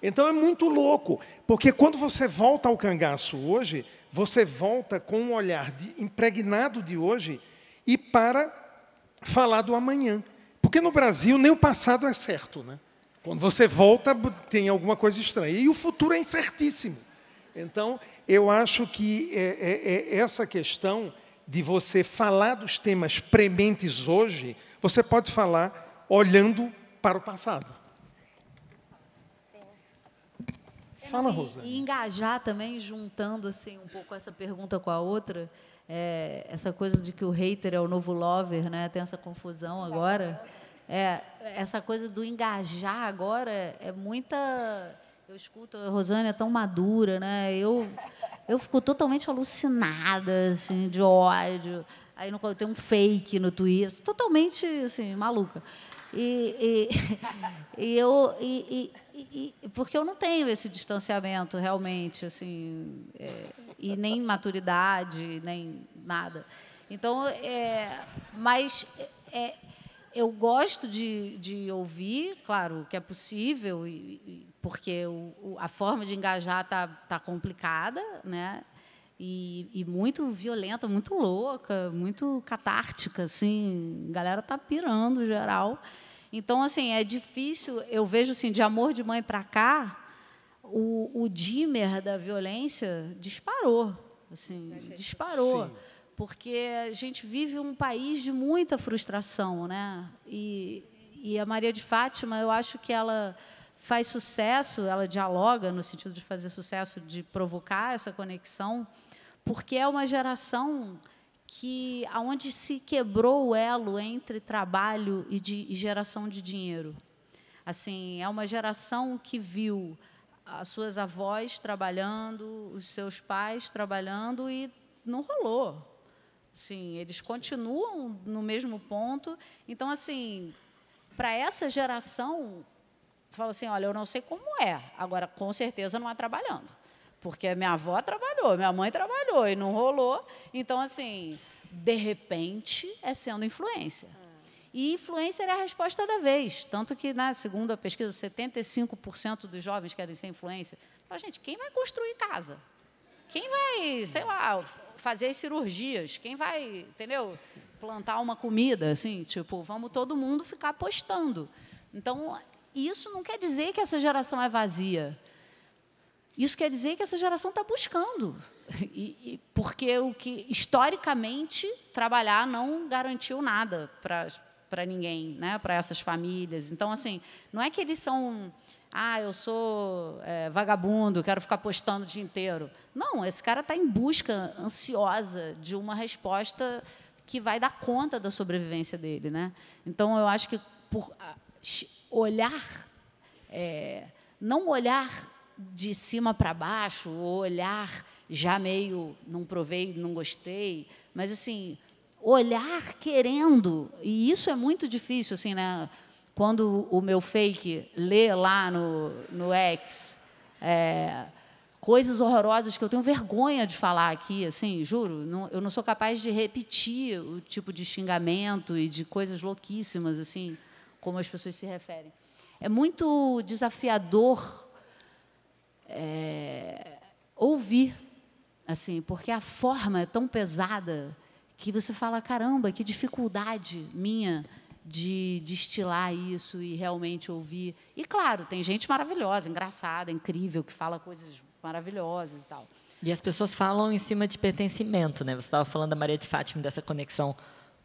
Speaker 2: Então é muito louco, porque quando você volta ao cangaço hoje, você volta com um olhar impregnado de hoje e para falar do amanhã. Porque no Brasil nem o passado é certo, né? Quando você volta, tem alguma coisa estranha. E o futuro é incertíssimo. Então, eu acho que essa questão de você falar dos temas prementes hoje, você pode falar olhando para o passado.
Speaker 1: Fala, Rosane. E engajar também, juntando assim, um pouco essa pergunta com a outra, essa coisa de que o hater é o novo lover, né? Tem essa confusão agora. Essa coisa do engajar agora é muita... Eu escuto, a Rosane é tão madura, né? Eu fico totalmente alucinada, assim, de ódio. Aí tem um fake no Twitter, totalmente assim, maluca. Porque eu não tenho esse distanciamento realmente, assim, e nem maturidade, nem nada. Então, mas eu gosto de ouvir, claro, que é possível, porque a forma de engajar tá complicada, né? E muito violenta, muito louca, muito catártica, assim, a galera tá pirando geral. Então, assim, é difícil, eu vejo assim, de Amor de Mãe para cá, o dimmer da violência disparou, assim, disparou. Sim. Porque a gente vive um país de muita frustração, né? E a Maria de Fátima, eu acho que ela faz sucesso, ela dialoga no sentido de fazer sucesso, de provocar essa conexão, porque é uma geração onde se quebrou o elo entre trabalho e geração de dinheiro. Assim, é uma geração que viu as suas avós trabalhando, os seus pais trabalhando e não rolou. Sim, eles continuam no mesmo ponto. Então, assim, para essa geração, fala assim, olha, eu não sei como é, agora, com certeza, não é trabalhando. Porque a minha avó trabalhou, minha mãe trabalhou e não rolou. Então, assim, de repente, é sendo influência. E influencer é a resposta da vez. Tanto que, segundo a pesquisa, 75% dos jovens querem ser influencer. Fala, gente, quem vai construir casa? Quem vai, sei lá, fazer as cirurgias? Quem vai, entendeu? Plantar uma comida, assim, tipo, vamos todo mundo ficar postando. Então, isso não quer dizer que essa geração é vazia. Isso quer dizer que essa geração está buscando. Porque historicamente, trabalhar não garantiu nada para ninguém, né? Para essas famílias. Então, assim, não é que eles são... eu sou vagabundo, quero ficar postando o dia inteiro. Não, esse cara está em busca ansiosa de uma resposta que vai dar conta da sobrevivência dele, né? Então, eu acho que por olhar, não olhar de cima para baixo, ou olhar já meio, não provei, não gostei, mas, assim, olhar querendo, e isso é muito difícil, assim, né? Quando o meu fake lê lá no X,
Speaker 13: coisas horrorosas que eu tenho vergonha de falar aqui, assim, juro, eu não sou capaz de repetir o tipo de xingamento e de coisas louquíssimas, assim, como as pessoas se referem. É muito desafiador ouvir, assim, porque a forma é tão pesada que você fala, caramba, que dificuldade minha de destilar isso e realmente ouvir. E, claro, tem gente maravilhosa, engraçada, incrível, que fala coisas maravilhosas e tal.
Speaker 12: E as pessoas falam em cima de pertencimento, né? Você estava falando da Maria de Fátima, dessa conexão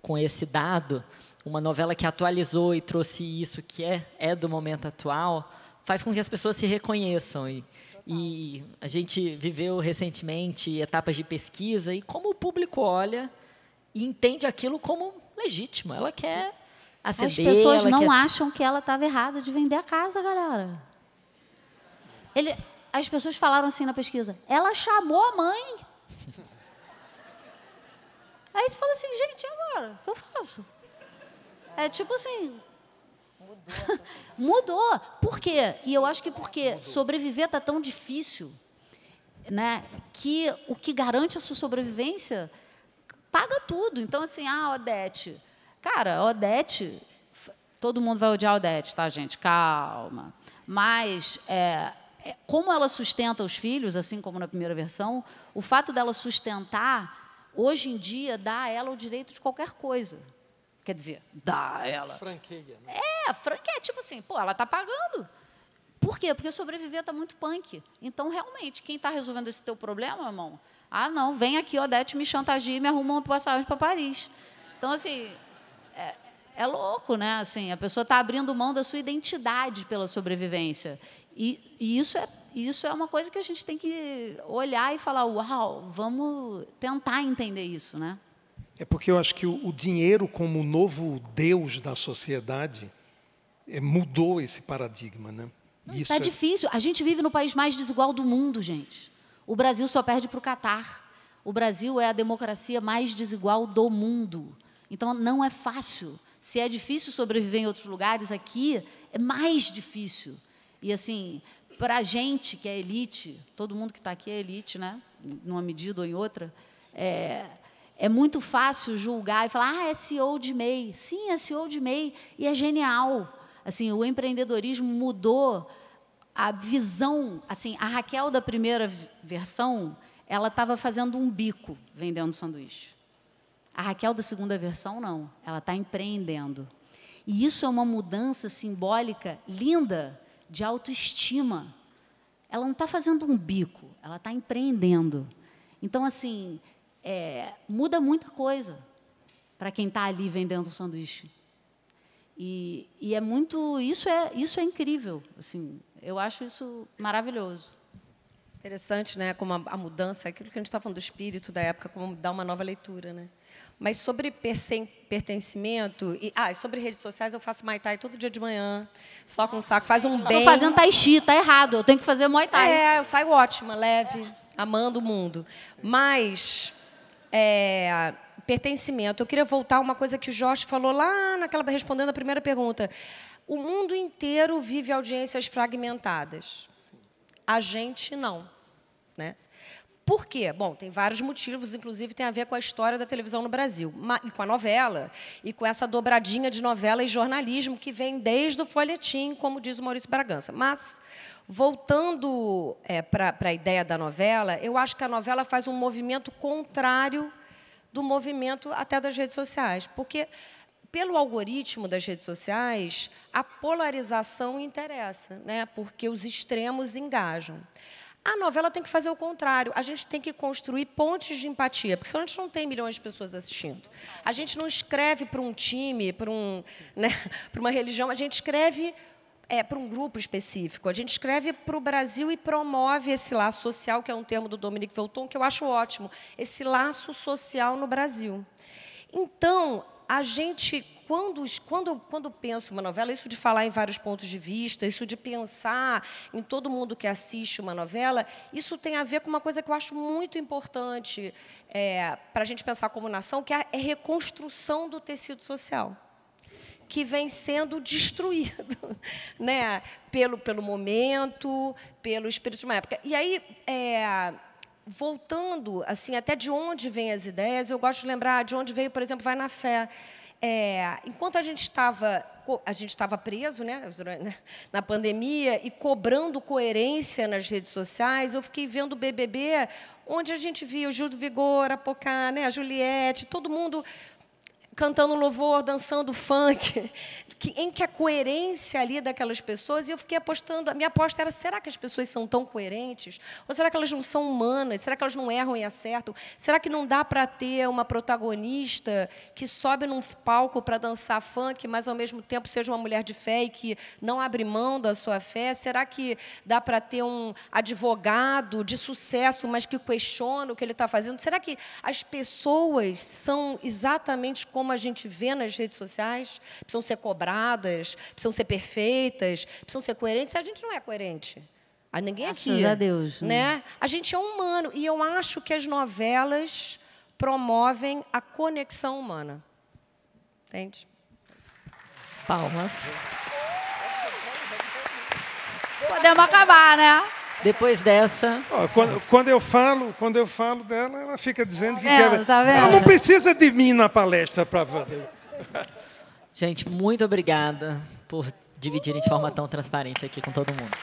Speaker 12: com esse dado. Uma novela que atualizou e trouxe isso que é do momento atual, faz com que as pessoas se reconheçam. E a gente viveu recentemente etapas de pesquisa e como o público olha e entende aquilo como legítimo. Ela quer aceder.
Speaker 13: As pessoas não acham que ela estava errada de vender a casa, galera. As pessoas falaram assim na pesquisa, ela chamou a mãe. Aí você fala assim, gente, e agora? O que eu faço? É tipo assim... Mudou. Por quê? E eu acho que porque sobreviver está tão difícil, né, que o que garante a sua sobrevivência paga tudo. Então, assim, Odete. Cara, Odete... Todo mundo vai odiar a Odete, tá, gente? Calma. Mas... como ela sustenta os filhos, assim como na primeira versão, o fato dela sustentar, hoje em dia, dá a ela o direito de qualquer coisa. Quer dizer, dá a ela.
Speaker 2: Franqueia, né?
Speaker 13: Franqueia. Tipo assim, ela está pagando. Por quê? Porque sobreviver está muito punk. Então, realmente, quem está resolvendo esse teu problema, meu irmão? Não, vem aqui, Odete, me chantageia e me arruma uma passagem para Paris. Então, assim, é louco, né? Assim, a pessoa está abrindo mão da sua identidade pela sobrevivência. E isso é uma coisa que a gente tem que olhar e falar, uau, vamos tentar entender isso, né?
Speaker 2: É porque eu acho que o dinheiro como novo Deus da sociedade mudou esse paradigma, né?
Speaker 13: Está difícil. A gente vive no país mais desigual do mundo, gente. O Brasil só perde para o Catar. O Brasil é a democracia mais desigual do mundo. Então, não é fácil. Se é difícil sobreviver em outros lugares, aqui é mais difícil. E, assim, para a gente que é elite, todo mundo que está aqui é elite, né? Numa medida ou em outra, é muito fácil julgar e falar, é CEO de MEI. Sim, é CEO de MEI e é genial. Assim, o empreendedorismo mudou a visão. Assim, a Raquel da primeira versão, ela estava fazendo um bico vendendo sanduíche. A Raquel da segunda versão, não. Ela está empreendendo. E isso é uma mudança simbólica linda de autoestima. Ela não está fazendo um bico, ela está empreendendo. Então, assim, muda muita coisa para quem está ali vendendo sanduíche. E é muito... Isso é incrível. Assim, eu acho isso maravilhoso.
Speaker 14: Interessante, né? Como a mudança, aquilo que a gente está falando do espírito da época, como dar uma nova leitura, né? Mas sobre pertencimento... sobre redes sociais, eu faço Muay Thai todo dia de manhã, só com um saco, faz um bem...
Speaker 13: Estou fazendo Tai Chi, está errado, eu tenho que fazer Muay Thai.
Speaker 14: Eu saio ótima, leve, amando o mundo. Mas, pertencimento, eu queria voltar a uma coisa que o Jorge falou lá, respondendo a primeira pergunta. O mundo inteiro vive audiências fragmentadas. A gente não, né? Por quê? Bom, tem vários motivos, inclusive tem a ver com a história da televisão no Brasil, e com a novela, e com essa dobradinha de novela e jornalismo que vem desde o folhetim, como diz o Maurício Bragança. Mas, voltando para a ideia da novela, eu acho que a novela faz um movimento contrário do movimento até das redes sociais, porque, pelo algoritmo das redes sociais, a polarização interessa, né? Porque os extremos engajam. A novela tem que fazer o contrário. A gente tem que construir pontes de empatia, porque senão a gente não tem milhões de pessoas assistindo. A gente não escreve para um time, para uma religião, a gente escreve para um grupo específico. A gente escreve para o Brasil e promove esse laço social, que é um termo do Dominique Velton, que eu acho ótimo, esse laço social no Brasil. Então, a gente, quando penso uma novela, isso de falar em vários pontos de vista, isso de pensar em todo mundo que assiste uma novela, isso tem a ver com uma coisa que eu acho muito importante para a gente pensar como nação, que é a reconstrução do tecido social. que vem sendo destruído, né? Pelo momento, pelo espírito de uma época. E aí, voltando assim, até de onde vêm as ideias, eu gosto de lembrar de onde veio, por exemplo, Vai na Fé. Enquanto a gente estava preso, né, na pandemia, e cobrando coerência nas redes sociais, eu fiquei vendo o BBB, onde a gente via o Gil do Vigor, a Pocá, né, a Juliette, todo mundo cantando louvor, dançando funk, em que a coerência ali daquelas pessoas, e eu fiquei apostando, a minha aposta era, será que as pessoas são tão coerentes? Ou será que elas não são humanas? Será que elas não erram e acertam? Será que não dá para ter uma protagonista que sobe num palco para dançar funk, mas, ao mesmo tempo, seja uma mulher de fé e que não abre mão da sua fé? Será que dá para ter um advogado de sucesso, mas que questiona o que ele está fazendo? Será que as pessoas são exatamente como a gente vê nas redes sociais? Precisam ser cobradas, precisam ser perfeitas, precisam ser coerentes? A gente não é coerente. Ninguém aqui.
Speaker 13: Graças a Deus.
Speaker 14: Né? A gente é humano. E eu acho que as novelas promovem a conexão humana. Entende?
Speaker 12: Palmas.
Speaker 13: Podemos acabar, né?
Speaker 12: Depois dessa...
Speaker 2: Quando eu falo dela, ela fica dizendo que
Speaker 13: quer... Tá vendo?
Speaker 2: Ela não precisa de mim na palestra para fazer.
Speaker 12: Gente, muito obrigada por dividirem de forma tão transparente aqui com todo mundo.